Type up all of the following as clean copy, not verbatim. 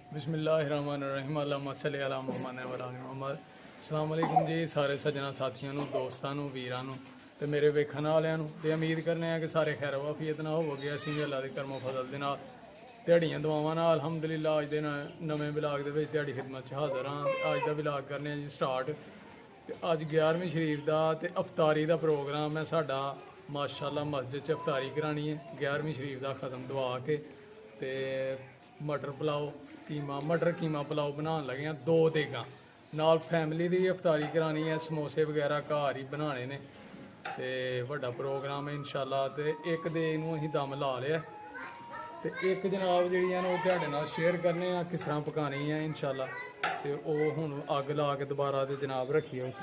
बिस्मिल्लाहिर्रहमानिर्रहीम अल्लाहुम्मा सल्ली अला मुहम्मद व अला मुहम्मद। अस्सलाम वालेकुम जी सारे सज्जना साथियों ਨੂੰ ਦੋਸਤਾਂ ਨੂੰ ਵੀਰਾਂ ਨੂੰ ਤੇ ਮੇਰੇ ਵੇਖਣ ਵਾਲਿਆਂ ਨੂੰ ਤੇ ਉਮੀਦ ਕਰਨੇ ਆ ਕਿ ਸਾਰੇ ਖੈਰ ਵਾਫੀਅਤ ਨਾਲ ਹੋਵੋਗੇ। ਅਸੀਂ ਵੀ ਅੱਲਾ ਦੇ ਕਰਮੋਂ ਫਜ਼ਲ ਦੇ ਨਾਲ ਦਿਹਾੜੀਆਂ ਦੁਆਵਾਂ ਨਾਲ ਅਲਹਮਦੁਲਿਲਾ ਅੱਜ ਦੇ ਨਵੇਂ ਵਲਾਗ ਦੇ ਵਿੱਚ ਦਿਹਾੜੀ ਖਿਦਮਤ 'ਚ ਹਾਜ਼ਰ ਹਾਂ। ਅੱਜ ਦਾ ਵਲਾਗ ਕਰਨੇ ਆ ਜੀ ਸਟਾਰਟ। ਤੇ ਅੱਜ 11ਵੀਂ ਸ਼ਰੀਫ ਦਾ ਤੇ ਅਫਤਾਰੀ ਦਾ ਪ੍ਰੋਗਰਾਮ ਹੈ ਸਾਡਾ। ਮਾਸ਼ਾਅੱਲਾ ਮਸਜਿਦ 'ਚ ਅਫਤਾਰੀ ਕਰਾਣੀ ਹੈ 11ਵੀਂ ਸ਼ਰੀਫ ਦਾ ਖਤਮ ਦਵਾ ਕੇ ਤੇ मटर पुलाओ कीमा मटर कीमा पुलाओ बनाने लगे हैं। 2 देगा नाल फैमिली की अफतारी करानी है। समोसे वगैरह घर ही बनाने ने ते वड्डा प्रोग्राम है इंशाल्लाह। ते एक दे नूं असीं दम ला लिया ते एक जनाब जिहड़ियां ने ओह तुहाडे नाल शेयर करने आ किस तरह पकानी है इंशाल्लाह। ते ओह हुण अग ला के दोबारा ते जनाब रखिए।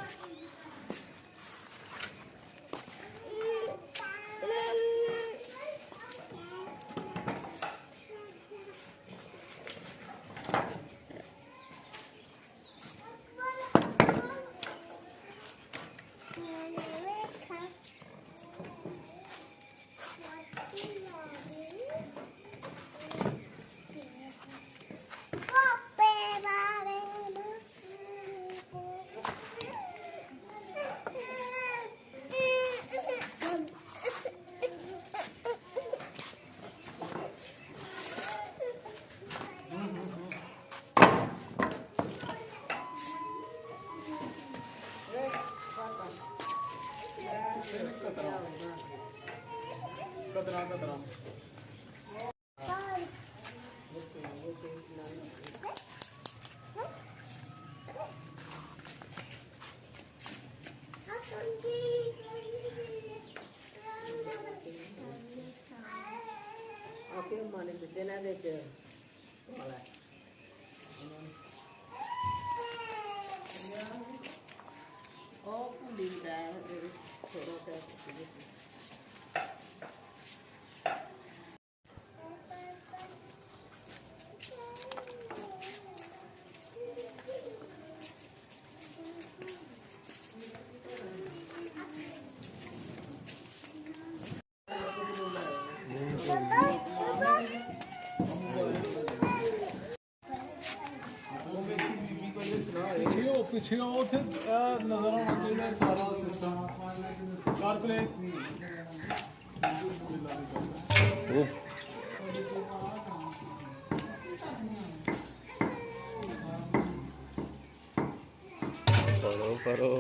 पिछे उत्थे नजर आना चाहिए सारा सिस्टम कार प्ले करो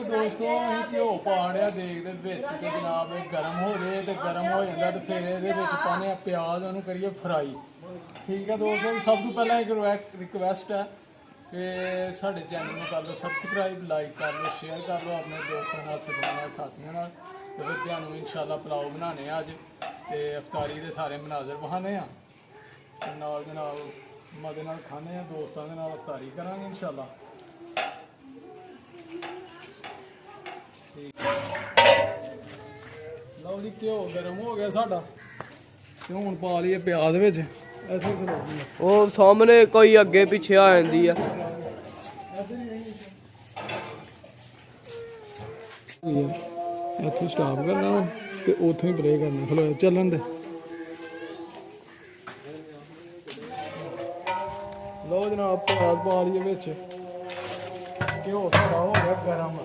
दोस्तों घ्यो पाड़िया देखते जनाब गर्म हो जाए तो गर्म हो जाता तो फिर ये पाने प्याज उन्होंने करिए फ्राई। ठीक है दोस्तों सब तो पहले एक रिक्वेस्ट है कि साढ़े चैनल में कर लो सब्सक्राइब लाइक कर लो शेयर कर लो अपने दोस्तों साथियों तो फिर तुहानू इंशाल्लाह पुलाव बनाने अज तो अफतारी के सारे मनाजर बहाने नाल जनाब मजे नाल खाने दोस्तों के नाल अफतारी करांगे इंशाल्लाह। लो जी घ्यो गर्म हो गया साडा ते हुण पा लईए प्याज विच। ਉਹ ਸਾਹਮਣੇ ਕੋਈ ਅੱਗੇ ਪਿੱਛੇ ਆ ਜਾਂਦੀ ਆ। ਇੱਥੋਂ ਸਟਾਪ ਕਰਨਾ ਤੇ ਉੱਥੋਂ ਹੀ ਬ੍ਰੇਕ ਕਰਨਾ। ਖਲੋ ਚੱਲਣ ਦੇ। ਲਓ ਜਨਾਬ ਪਿਆਜ਼ ਪਾ ਲਈਏ ਵਿੱਚ। ਘਿਓ ਸਾਡਾ ਹੋ ਗਿਆ ਗਰਮ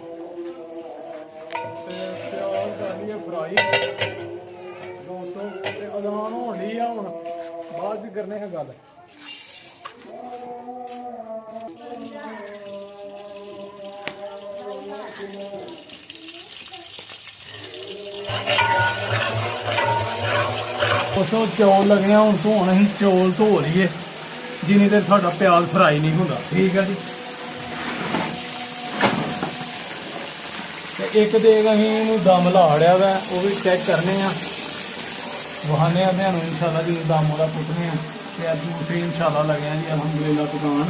ਤੇ ਪਿਆਜ਼ ਕਰ ਲਈਏ ਫਰਾਈ ਦੋਸਤੋ। ਤੇ ਅਜ਼ਾਨ ਹੋਣ ਡਈ ਆ ਹੁਣ ਬਾਅਦ ਚ ਕਰਨੇ ਆ ਗੱਲ। दोस्तों चौल लगने हूँ धोन अं चौल धो लीए जिन्नी देर साडा प्याज फ्राई नहीं होंदा। ठीक है जी। एक देग अं दम ला लिया वै वो भी चेक करने वहाने इंशाल्लाह जी दम वो पुटने दूसरी इंशाल्लाह लगे जी अलहमदुलिल्लाह पकान।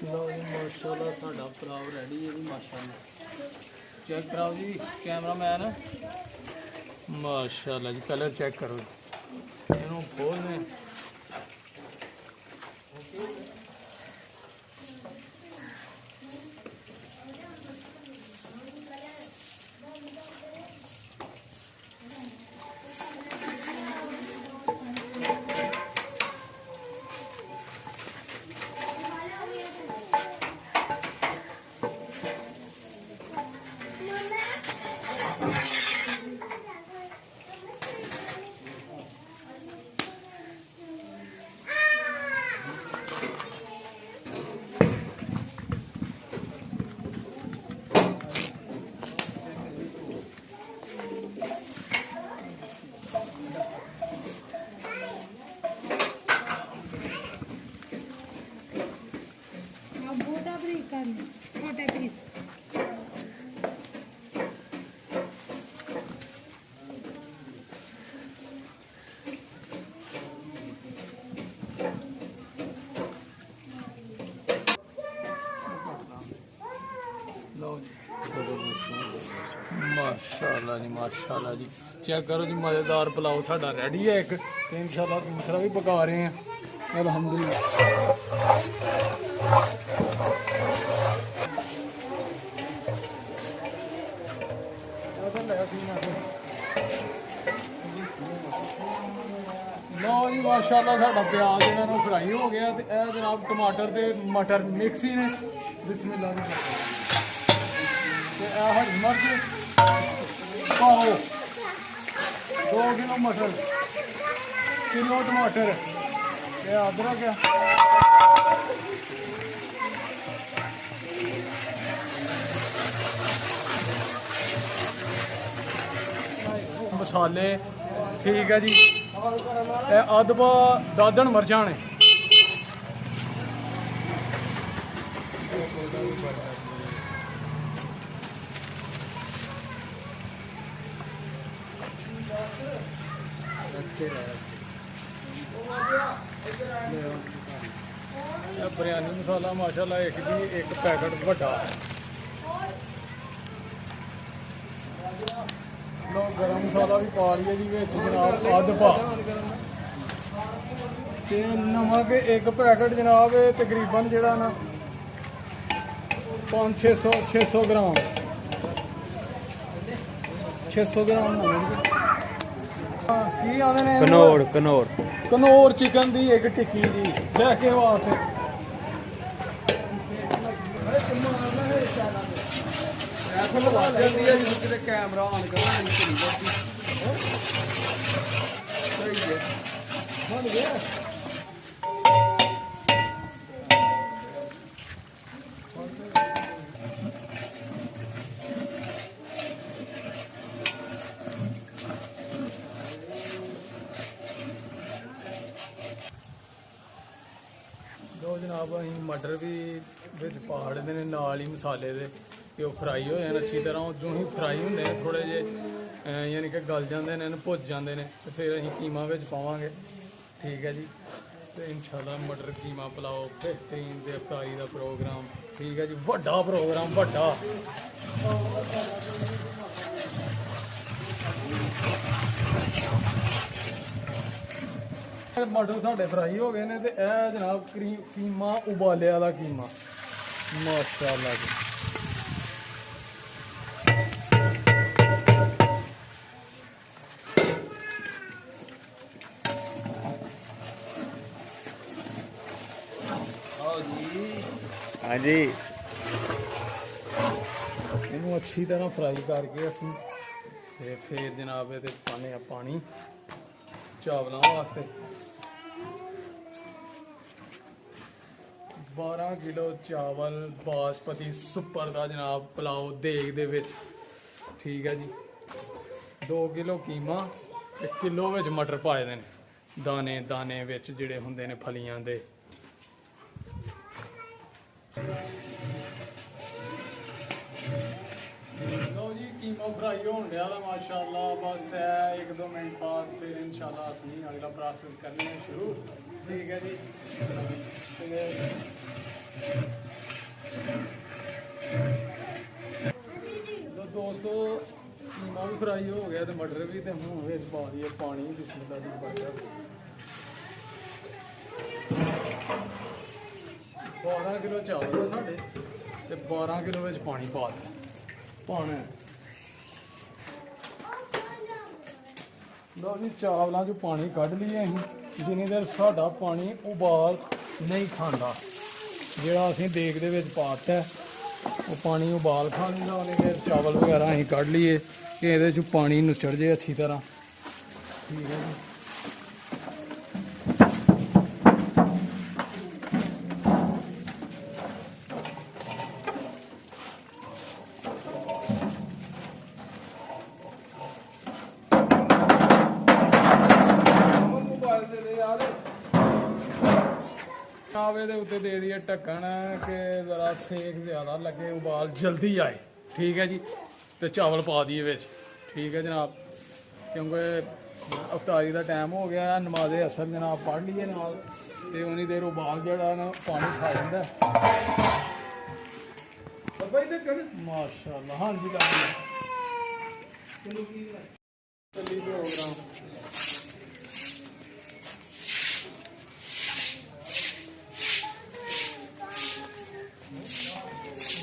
ਲਓ ਜੀ ਮਾਸ਼ਾਅੱਲਾ ਸਾਡਾ ਪੁਲਾਵ ਰੈਡੀ ਹੈ ਜੀ ਮਾਸ਼ਾਅੱਲਾ ਚੈੱਕ ਕਰਾਓ ਜੀ ਕੈਮਰਾਮੈਨ ਮਾਸ਼ਾਅੱਲਾ ਜੀ ਕਲਰ ਚੈੱਕ ਕਰੋ ਇਹਨੂੰ ਖੋਲ੍ਹਦੇ छोटा ब्रेक करना छोटे पीस ਲਓ ਜੀ ਮਾਸ਼ਾਅੱਲਾ ਜੀ ਮਾਸ਼ਾਅੱਲਾ ਜੀ ਚੈੱਕ ਕਰੋ ਜੀ ਮਜ਼ੇਦਾਰ ਪੁਲਾਓ ਸਾਡਾ ਰੈਡੀ ਹੈ ਇੱਕ ਤੇ ਇਨਸ਼ਾਅੱਲਾ ਦੂਸਰਾ ਵੀ ਪਕਾ ਰਹੇ ਹਾਂ ਅਲਹਮਦੁਲਿਲਾ ਲਓ ਜੀ ਮਾਸ਼ਾਅੱਲਾ ਸਾਡਾ ਪਿਆਜ਼ ਇਹਨਾਂ ਨੂੰ ਫਰਾਈ ਹੋ ਗਿਆ ਤੇ ਇਹ ਜਨਾਬ ਟਮਾਟਰ ਤੇ ਮਟਰ ਮਿਕਸ ਹੀ ਨੇ ਬਿਸਮਿਲ੍ਲਾ ਜੀ ਤੇ ਇਹ ਹਰੀ ਮਿਰਚ ਪਾਓ 2 ਕਿਲੋ ਮਟਰ ਕਿਲੋ ਟਮਾਟਰ ਤੇ ਅਦਰਕ ਮਸਾਲੇ ਠੀਕ ਹੈ ਜੀ ਇਹ ਅਦਬਾ ਦਾਦਣ ਮਿਰਚਾਂ ਨੇ ਇਹ ਬਿਰਿਆਨੀ ਮਸਾਲਾ ਮਾਸ਼ਾਅੱਲਾ ਇੱਕ ਪੈਕਟ ਵੱਡਾ ਲੋ ਗਰਮ ਮਸਾਲਾ ਵੀ ਪਾ ਲਈਏ ਜੀ ਵਿੱਚ ਜਨਾਬ ਅਦਪਾ ਤੇ ਨਮਕ ਇੱਕ ਪੈਕਟ ਜਨਾਬ ਇਹ ਤਕਰੀਬਨ ਜਿਹੜਾ ਨਾ 600 ਗ੍ਰਾਮ 600 ਗ੍ਰਾਮ ਕੀ ਆਉਂਦੇ ਨੇ ਕਨੌਰ ਚਿਕਨ ਦੀ ਇੱਕ ਟਿੱਕੀ ਜੀ ਸਹਿਕੇ ਵਾਸਤੇ ਕੈਮਰਾ ਆਨ ਕਰਨਾ ਬਣ ਗਿਆ ਦੋ ਜਨਾਬ ਅਸੀਂ ਮਟਰ ਵੀ ਵਿੱਚ ਪਾ ਦਿੰਦੇ ਨੇ ਨਾਲ ਹੀ ਮਸਾਲੇ ਦੇ ਕਿ ਉਹ ਫਰਾਈ ਹੋ ਜਾਣ ਅੱਛੀ ਤਰ੍ਹਾਂ ਜੋ ਹੀ ਫਰਾਈ ਹੁੰਦੇ ਨੇ ਥੋੜੇ ਜਿਹੇ ਯਾਨੀ ਕਿ ਗਲ ਜਾਂਦੇ ਨੇ ਭੁੱਜ ਜਾਂਦੇ ਨੇ ਤੇ ਫਿਰ ਅਸੀਂ ਕੀਮਾ ਵਿੱਚ ਪਾਵਾਂਗੇ ਠੀਕ ਹੈ ਜੀ ਤੇ ਇਨਸ਼ਾਅੱਲਾ ਮਟਰ ਕੀਮਾ ਪੁਲਾਓ ਬਿਹਤਰੀਨ ਦੇ ਇਫਤਾਰੀ ਦਾ ਪ੍ਰੋਗਰਾਮ ਠੀਕ ਹੈ ਜੀ ਵੱਡਾ ਪ੍ਰੋਗਰਾਮ ਵੱਡਾ ਮਟਰ ਸਾਡੇ ਫਰਾਈ ਹੋ ਗਏ ਨੇ ਤੇ ਇਹ ਜਨਾਬ ਕੀਮਾ ਉਬਾਲਿਆ ਵਾਲਾ ਕੀਮਾ ਮਾਸ਼ਾਅੱਲਾ ਜੀ हाँ जी ਇਹਨੂੰ ਅੱਛੀ ਤਰ੍ਹਾਂ ਫਰਾਈ ਕਰਕੇ ਅਸੀਂ ਤੇ ਫਿਰ ਜਨਾਬ ਇਹਦੇ ਪਾਣੇ ਆ ਪਾਣੀ ਚਾਵਲਾਂ ਵਾਸਤੇ 12 ਕਿਲੋ ਚਾਵਲ ਬਾਸਪਤੀ ਸੁਪਰ ਦਾ ਜਨਾਬ ਪੁਲਾਓ ਦੇਗ ਦੇ ਵਿੱਚ ਠੀਕ ਹੈ ਜੀ 2 ਕਿਲੋ ਕੀਮਾ ਤੇ ਕਿਲੋ ਵਿੱਚ ਮਟਰ ਪਾਏ ਦੇ ਨੇ ਦਾਣੇ ਦਾਣੇ ਵਿੱਚ ਜਿਹੜੇ ਹੁੰਦੇ ਨੇ ਫਲੀਆਂ ਦੇ ਲਓ ਜੀ कीमा फ्राई होने वाला माशाल्लाह। बस है 1-2 मिनट बाद फिर इंशाल्लाह असली अगला प्रोसेस करने हैं शुरू। ठीक है जी। तो दोस्तों कीमा भी फ्राई हो गया तो मटर भी, तो हूँ पा दिए पानी। बिस्मिल्लाह दी बरकत। 12 किलो चावल है साढ़े, तो 12 किलो में पानी पा दिया पाना। लो जी चावलों चो पानी कढ़ लिए अं जिन्नी देर साडा पानी उबाल नहीं खांदा। जिहड़ा असीं देग दे विच पाता है वो पानी उबाल खा लेंदा, उन्नी देर चावल वगैरह असीं कढ़ लिए कि इहदे चों पानी नुचड़ जे अच्छी तरह। ठीक है जी। आवे दे उत्ते दे दिए ढक्कन कि जरा सेक ज़्यादा लगे, उबाल जल्दी आए। ठीक है जी। तो चावल पा दिए बिच। ठीक है जनाब, क्योंकि अफतारी का टाइम हो गया, नमाज़े असर जनाब पढ़ लिए नाल, तो उन्नी देर उबाल जड़ा ना पानी खा जाता। माशाअल्लाह। हाँ जी प्रोग्राम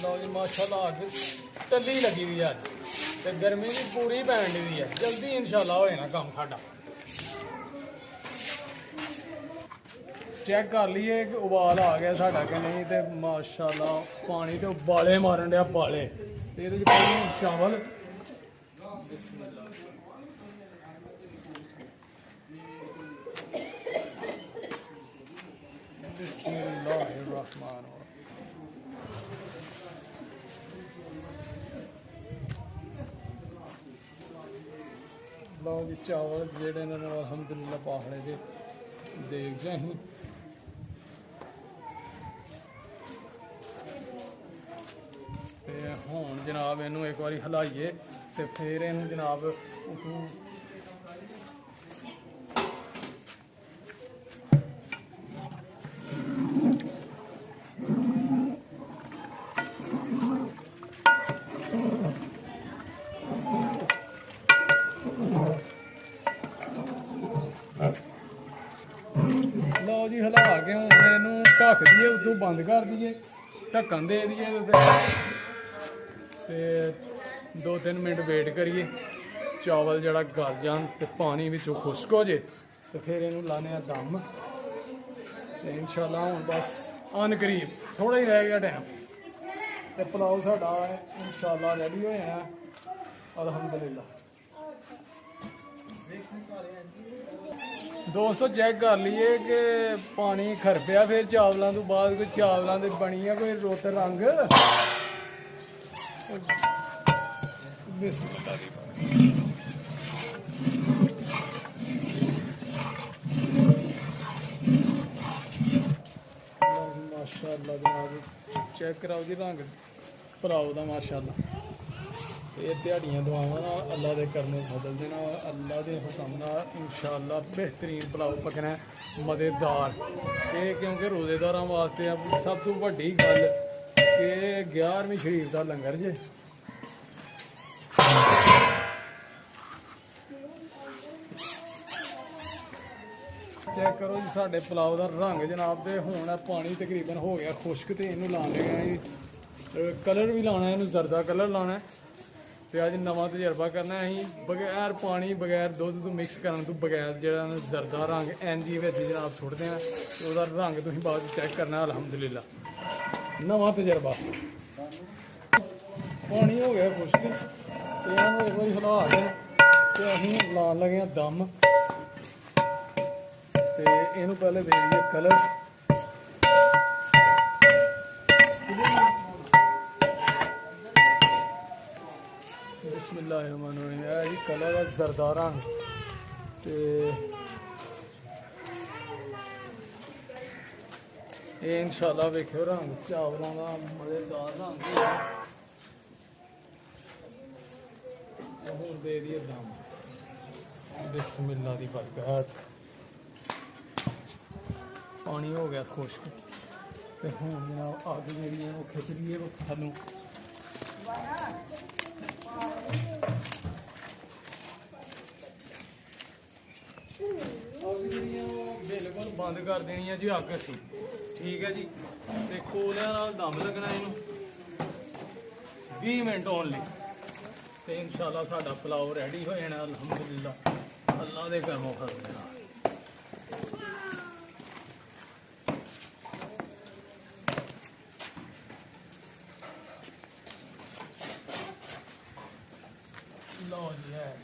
लो जी माशाल्लाह अग टल्ली लगी दी अज, ते गर्मी भी पूरी पैन दी है। जल्दी इंशाल्लाह हो जाना काम साडा। चेक कर लीए कि उबाल आ गया साडा कि नहीं, तो माशाल्लाह पानी तो उबाले मारन दिया बाले। ते इहदे च पाई चावल। बिस्मिल्लाहिर्रहमानिर्रहीम। लो जी चावल जेडे अलहमदुलिल्लाह पाखड़े के देग च अहीं ते हुण जनाब इनू एक बारी हिलाइए ते फिर इनू जनाब उतों लो जी हिला के हूँ इनू ढक दिए, उतों बंद कर दिए, ढक्कन दे दिए ते 2-3 मिनट वेट करिए चावल जरा गल जान ते पानी विचों खुश्क हो जे, तो फिर इनू लाने दम। तो इंशाल्लाह हूँ बस अन करीब थोड़ा ही रह गया टाइम, तो पुलाव साडा इंशाल्लाह रेडी हो जाना अलहमदुलिल्लाह। दोस्तों चेक कर लीए कि पानी खरपिया फिर चावलों तो बाद कोई चावलों की बनी है कोई रुत रंग। माशाअल्लाह जनाब चेक कराओ जी रंग पुलाव का माशाअल्लाह। ये दिहाड़ियां दुआवां ना अल्लाह के करने फजल दे नाल अल्लाह के हुक्म नाल इंशाअल्लाह बेहतरीन पुलाव पकना है मज़ेदार। ये क्योंकि रोज़ेदारां वास्ते सब तो वड्डी गल कि 11वीं शरीफ का लंगर जे। चेक करो जी साढ़े पुलाव का रंग जनाब। दे हुण पानी तकरीबन हो गया खुश्क, तो इनू लाने कलर भी लाना, इनू जरदा कलर लाना। तो अज नवा तजर्बा करना अं बगैर पानी बगैर दुध तो मिक्स करने तो बगैर जो जरदा रंग एनजी जनाब सुटते हैं, तो वह रंग तुम बाद चेक करना अलहमदुलिल्लाह। नवा तजर्बा पानी हो गया खुश्क, तो एक बार हिला के तो अं लान लगे दम। तो इनू पहले दे दिए कलर। बिस्मिल्लाहिर्रहमानिर्रहीम। जी कलर है जरदा रंग, तो ये इंशाल्लाह वेखियो रंग चावलों का मज़ेदार रंग। ਦੇ ਦਈਏ ਦਮ। ਬਿਸਮਿल्लाह ਦੀ ਬਰਕਤ। ਪਾਣੀ ਹੋ ਗਿਆ ਖੁਸ਼ਕ ਤੇ ਹੁਣ ਜਨਾਬ ਅੱਗ ਜਿਹੜੀ ਹੈ ਉਹ ਖਿੱਚ ਲਈਏ ਸਾਨੂੰ। ਬਿਲਕੁਲ ਬੰਦ ਕਰ ਦੇਣੀ ਹੈ ਜੀ ਅੱਗ ਅਸੀਂ, ਠੀਕ ਹੈ ਜੀ। ਤੇ ਕੋਲਿਆਂ ਨਾਲ ਦਮ ਲੱਗਣਾ ਇਹਨੂੰ 20 ਮਿੰਟ ਓਨਲੀ, ਤੇ ਇਨਸ਼ਾਅੱਲਾ ਸਾਡਾ ਪੁਲਾਓ ਰੈਡੀ ਹੋ ਜਾਣਾ ਅਲਹਮਦੁਲਿਲਾ, ਅੱਲਾ ਦੇ ਕਰਮੋਂ ਫਜ਼ਲ ਨਾਲ। ਲਓ ਜੀ ਹੈ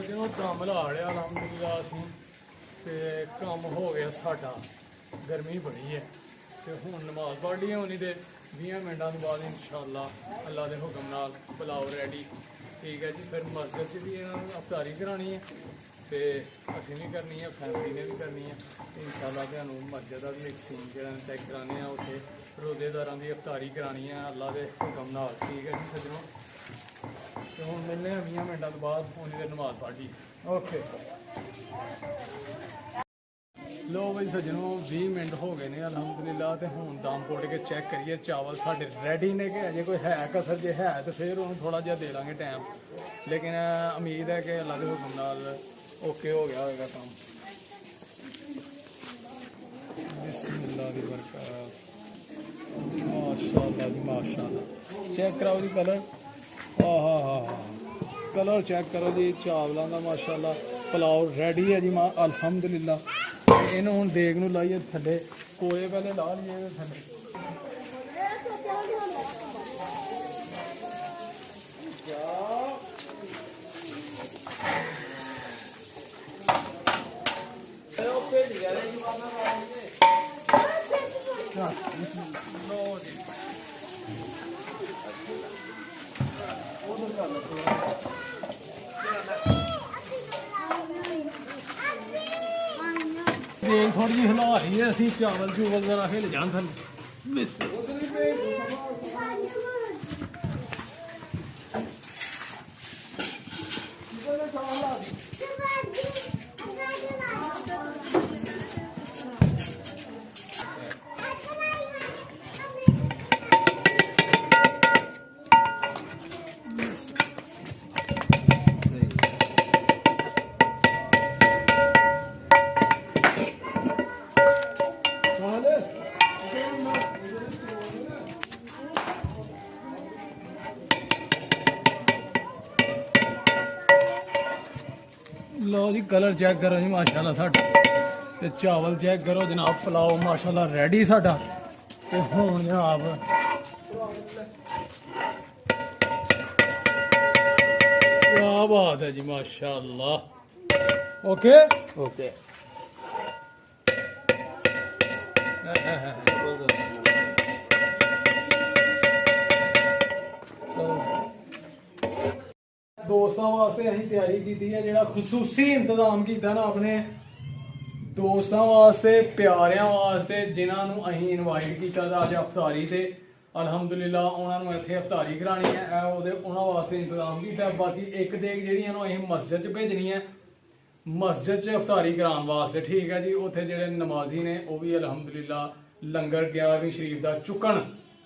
ਜਦੋਂ ਦਮ ਲਾ ਲਿਆ ਅਲਹਮਦੁਲਿਲਾ ਅਸੀਂ, ਤੇ ਕੰਮ ਹੋ ਗਿਆ ਸਾਡਾ। ਗਰਮੀ ਬੜੀ ਹੈ ਤੇ ਹੁਣ ਨਮਾਜ਼ ਪੜ੍ਹ ਲਈ ਹੋਣੀ ਤੇ 20 ਮਿੰਟਾਂ ਤੋਂ ਬਾਅਦ ਇਨਸ਼ਾਅੱਲਾ ਅੱਲਾ ਦੇ ਹੁਕਮ ਨਾਲ ਪੁਲਾਓ ਰੈਡੀ, ਠੀਕ ਹੈ ਜੀ। ਫਿਰ ਮਸਜਿਦ 'ਚ ਵੀ ਇਹਨਾਂ ਨੂੰ ਅਫਤਾਰੀ ਕਰਾਉਣੀ ਹੈ ਤੇ ਅਸੀਂ ਵੀ ਕਰਨੀ ਹੈ, ਫੈਮਿਲੀ ਨੇ ਵੀ ਕਰਨੀ ਹੈ ਇਨਸ਼ਾਅੱਲਾ। ਤੁਹਾਨੂੰ ਮਸਜਿਦ ਦਾ ਵੀ ਇੱਕ ਸੀਨ ਜਿਹੜਾ ਚੈੱਕ ਕਰਾਉਣੇ ਆ, ਉੱਥੇ ਰੋਜ਼ੇਦਾਰਾਂ ਦੀ ਅਫਤਾਰੀ ਕਰਾਉਣੀ ਹੈ ਅੱਲਾ ਦੇ ਹੁਕਮ ਨਾਲ, ਠੀਕ ਹੈ ਜੀ ਸੱਜਣੋ। ਤੇ ਹੁਣ ਮਿਲਨੇ ਆ 20 ਮਿੰਟਾਂ ਤੋਂ ਬਾਅਦ, ਉਹਨੀ ਦੇਰ ਨਮਾਜ਼ ਪੜ੍ਹ ਲਈ। ਓਕੇ ਲੋ ਬਈ ਸੱਜਣੋ 20 ਮਿੰਟ ਹੋ ਗਏ ਨੇ ਅਲਹਮਦੁਲਿਲਾ, ਤੇ ਹੁਣ ਦਮ ਘੁੱਟ ਕੇ ਚੈੱਕ ਕਰੀਏ ਚਾਵਲ ਸਾਡੇ ਰੈਡੀ ਨੇ ਕਿ ਅਜੇ ਕੋਈ ਹੈ ਕਸਰ। ਜੇ ਹੈ ਤਾਂ ਫਿਰ ਉਹਨੂੰ ਥੋੜਾ ਜਿਹਾ ਦੇ ਲਾਂਗੇ ਟਾਈਮ, ਲੇਕਿਨ ਉਮੀਦ ਹੈ ਕਿ ਅੱਲਾ ਦੇ ਹੁਕਮ ਨਾਲ ਓਕੇ ਹੋ ਗਿਆ ਹੋਵੇਗਾ ਕੰਮ। ਬਿਸਮਿल्लाह ਦੀ ਬਰਕਤ। ਮਾਸ਼ਾਅੱਲਾ ਜੀ ਮਾਸ਼ਾਅੱਲਾ। ਚੈੱਕ ਕਰਾਓ ਜੀ ਕਲਰ, ਕਲਰ ਚੈੱਕ ਕਰੋ ਜੀ ਚਾਵਲਾਂ ਦਾ ਮਾਸ਼ਾਅੱਲਾ। ਪੁਲਾਓ ਰੈਡੀ ਹੈ ਜੀ ਅਲਹਮਦੁਲਿਲਾ। ਇਹਨੂੰ ਹੁਣ ਦੇਗ ਨੂੰ ਲਾਈਏ ਥੱਲੇ, ਕੋਏ ਪਹਿਲੇ ਲਾ ਲਈਏ ਇਹਦੇ ਥੱਲੇ। ਲੋ ਜੀ ਦੇਖ ਥੋੜੀ ਜਿਹੀ ਹਿਲਾ ਰਹੀ ਹੈ ਅਸੀਂ, ਚਾਵਲ ਚੂਵਲ ਜ਼ਰਾ ਹਿਲ ਜਾਣ ਥੱਲੇ। ਲਓ ਜੀ ਕਲਰ ਚੈੱਕ ਕਰੋ ਜੀ ਮਾਸ਼ਾਅੱਲਾ ਸਾਡਾ, ਤੇ ਚਾਵਲ ਚੈੱਕ ਕਰੋ ਜਨਾਬ। ਪੁਲਾਓ ਮਾਸ਼ਾਅੱਲਾ ਰੈਡੀ ਸਾਡਾ। ਤੇ ਹੁਣ ਜਨਾਬ ਕਿਆ ਬਾਤ ਹੈ ਜੀ ਮਾਸ਼ਾਅੱਲਾ। ਓਕੇ ਓਕੇ ਦੋਸਤਾਂ ਵਾਸਤੇ ਅਸੀਂ ਤਿਆਰੀ ਕੀਤੀ ਹੈ, ਜਿਹੜਾ ਖੁਸੂਸੀ ਇੰਤਜ਼ਾਮ ਕੀਤਾ ਨਾ ਆਪਣੇ ਦੋਸਤਾਂ ਵਾਸਤੇ, ਪਿਆਰਿਆਂ ਵਾਸਤੇ, ਜਿਨ੍ਹਾਂ ਨੂੰ ਅਸੀਂ ਇਨਵਾਈਟ ਕੀਤਾ ਤਾਂ ਅੱਜ ਅਫਤਾਰੀ ਤੇ ਅਲਹਮਦੁਲਿਲਾ ਉਹਨਾਂ ਨੂੰ ਇੱਥੇ ਅਫਤਾਰੀ ਕਰਾਣੀ ਹੈ। ਇਹ ਉਹਨਾਂ ਵਾਸਤੇ ਇੰਤਜ਼ਾਮ ਕੀਤਾ। ਬਾਕੀ ਇੱਕ ਦੇਗ ਜਿਹੜੀਆਂ ਨੂੰ ਅਸੀਂ ਮਸਜਿਦ 'ਚ ਭੇਜਣੀ ਹੈ, ਮਸਜਿਦ 'ਚ ਅਫਤਾਰੀ ਕਰਾਉਣ ਵਾਸਤੇ, ਠੀਕ ਹੈ ਜੀ। ਉੱਥੇ ਜਿਹੜੇ ਨਮਾਜ਼ੀ ਨੇ ਉਹ ਵੀ ਅਲਹਮਦੁਲਿਲਾ ਲੰਗਰ 11ਵੀਂ ਸ਼ਰੀਫ ਦਾ ਚੁੱਕਣ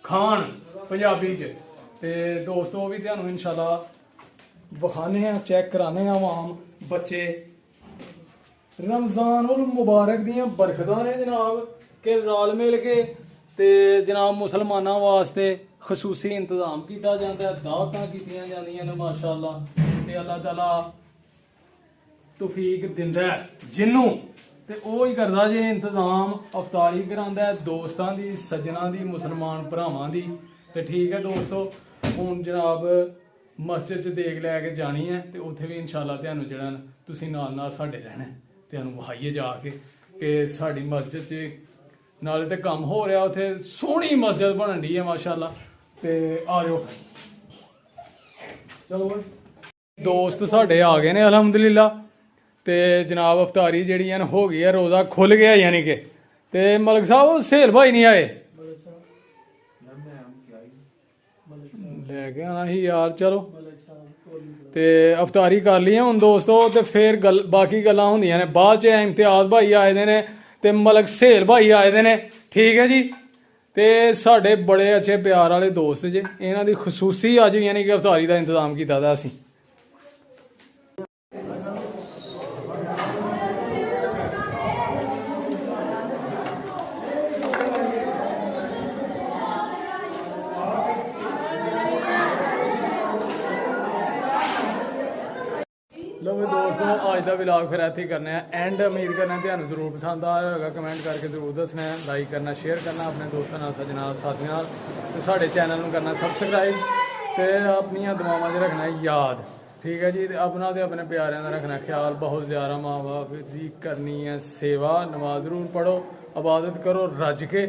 ਖਾਣ ਪੰਜਾਬੀ 'ਚ। ਤੇ ਦੋਸਤੋ ਉਹ ਵੀ ਤੁਹਾਨੂੰ ਇਨਸ਼ਾਅੱਲਾ ਵਿਖਾਣੇ ਆ, ਚੈੱਕ ਕਰਾਣੇ ਆ। ਆਵਾਮ ਬੱਚੇ रमजानुल मुबारक दियां बरकतां ने जनाब के रल मिल के ते जनाब मुसलमाना वास्ते खसूसी इंतजाम किया जाता है, दावतां कीतियां जांदियां ने माशाअल्लाह। ते अल्लाह ताला तौफीक दिंदा है जिन्नू, ते ओह ही करदा जे इंतजाम अफतारी करांदा है दोस्तां दी, सज्जनां दी, मुसलमान भरावां दी। ते ठीक है दोस्तों, हुण जनाब ਮਸਜਿਦ 'ਚ ਦੇਗ ਲੈ ਕੇ ਜਾਣੀ ਹੈ ਤੇ ਉੱਥੇ ਵੀ ਇਨਸ਼ਾਅੱਲਾ ਤੁਹਾਨੂੰ ਜਿਹੜਾ ਨਾ ਤੁਸੀਂ ਨਾਲ ਨਾਲ ਸਾਡੇ ਰਹਿਣਾ ਹੈ। ਤੁਹਾਨੂੰ ਵਹਾਈਏ ਜਾ ਕੇ ਕਿ ਸਾਡੀ ਮਸਜਿਦ 'ਚ ਨਾਲੇ ਤੇ ਕੰਮ ਹੋ ਰਿਹਾ, ਉੱਥੇ ਸੋਹਣੀ ਮਸਜਿਦ ਬਣਨ ਦੀ ਹੈ ਮਾਸ਼ਾਅੱਲਾ। ਤੇ ਆ ਜਾਓ ਚਲੋ ਦੋਸਤ ਸਾਡੇ ਆ ਗਏ ਨੇ ਅਲਹਮਦੁਲਿਲਾ। ਤੇ ਜਨਾਬ ਅਫਤਾਰੀ ਜਿਹੜੀ ਹੈ ਹੋ ਗਈ ਹੈ, ਰੋਜ਼ਾ ਖੁੱਲ ਗਿਆ ਯਾਨੀ ਕਿ। ਤੇ ਮਲਕ ਸਾਹਿਬ ਸਹੇਲ ਭਾਈ ਨਹੀਂ ਆਏ, ਲੈ ਕੇ ਆਣਾ ਸੀ ਯਾਰ। ਚਲੋ ਤੇ ਅਫਤਾਰੀ ਕਰ ਲਈ ਹੁਣ ਦੋਸਤੋ, ਤੇ ਫਿਰ ਬਾਕੀ ਗੱਲਾਂ ਹੁੰਦੀਆਂ ਨੇ ਬਾਅਦ ਚ। ਇਮਤਿਆਜ਼ ਭਾਈ ਆਏ ਦੇ ਨੇ ਤੇ ਮਲਕ ਸਹੇਲ ਭਾਈ ਆਏ ਦੇ ਨੇ, ਠੀਕ ਹੈ ਜੀ। ਤੇ ਸਾਡੇ ਬੜੇ ਅੱਛੇ ਪਿਆਰ ਵਾਲੇ ਦੋਸਤ ਜੇ, ਇਹਨਾਂ ਦੀ ਖਸੂਸੀ ਅੱਜ ਯਾਨੀ ਕਿ ਅਫਤਾਰੀ ਦਾ ਇੰਤਜ਼ਾਮ ਕੀਤਾ ਦਾ ਅਸੀਂ। ਲੋ ਵੀ ਦੋਸਤੋ ਅੱਜ ਦਾ ਵਲੌਗ ਫਿਰ ਇੱਥੇ ਹੀ ਕਰਨਾ ਹੈ ਐਂਡ। ਉਮੀਦ ਕਰਨਾ ਤੁਹਾਨੂੰ ਜ਼ਰੂਰ ਪਸੰਦ ਆਇਆ ਹੋਵੇਗਾ। ਕਮੈਂਟ ਕਰਕੇ ਜ਼ਰੂਰ ਦੱਸਣਾ ਹੈ, ਲਾਈਕ ਕਰਨਾ, ਸ਼ੇਅਰ ਕਰਨਾ ਆਪਣੇ ਦੋਸਤਾਂ ਨਾਲ, ਸੱਜਣਾਂ ਨਾਲ, ਸਾਥੀਆਂ ਨਾਲ, ਤੇ ਸਾਡੇ ਚੈਨਲ ਨੂੰ ਕਰਨਾ ਸਬਸਕ੍ਰਾਈਬ, ਤੇ ਆਪਣੀਆਂ ਦੁਆਵਾਂ 'ਚ ਰੱਖਣਾ ਯਾਦ, ਠੀਕ ਹੈ ਜੀ। ਤੇ ਆਪਣਾ ਤੇ ਆਪਣੇ ਪਿਆਰਿਆਂ ਦਾ ਰੱਖਣਾ ਖਿਆਲ ਬਹੁਤ ਜ਼ਿਆਦਾ। ਮਾਂ ਬਾਪ ਦੀ ਕਰਨੀ ਹੈ ਸੇਵਾ, ਨਮਾਜ਼ ਜ਼ਰੂਰ ਪੜ੍ਹੋ, ਇਬਾਦਤ ਕਰੋ ਰੱਜ ਕੇ,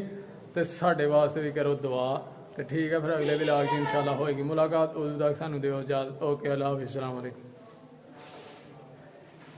ਤੇ ਸਾਡੇ ਵਾਸਤੇ ਵੀ ਕਰੋ ਦੁਆ। ਤੇ ਠੀਕ ਹੈ, ਫਿਰ ਅਗਲੇ ਵਲੌਗ 'ਚ ਇਨਸ਼ਾਅੱਲਾ ਹੋਏਗੀ ਮੁਲਾਕਾਤ। ਉਦੋਂ ਤੱਕ ਸਾਨੂੰ ਦਿਓ ਇਜਾਜ਼ਤ। ਓਕੇ, ਅੱਲਾ ਹਾਫਿਜ਼, अस्सलाम वालेकुम।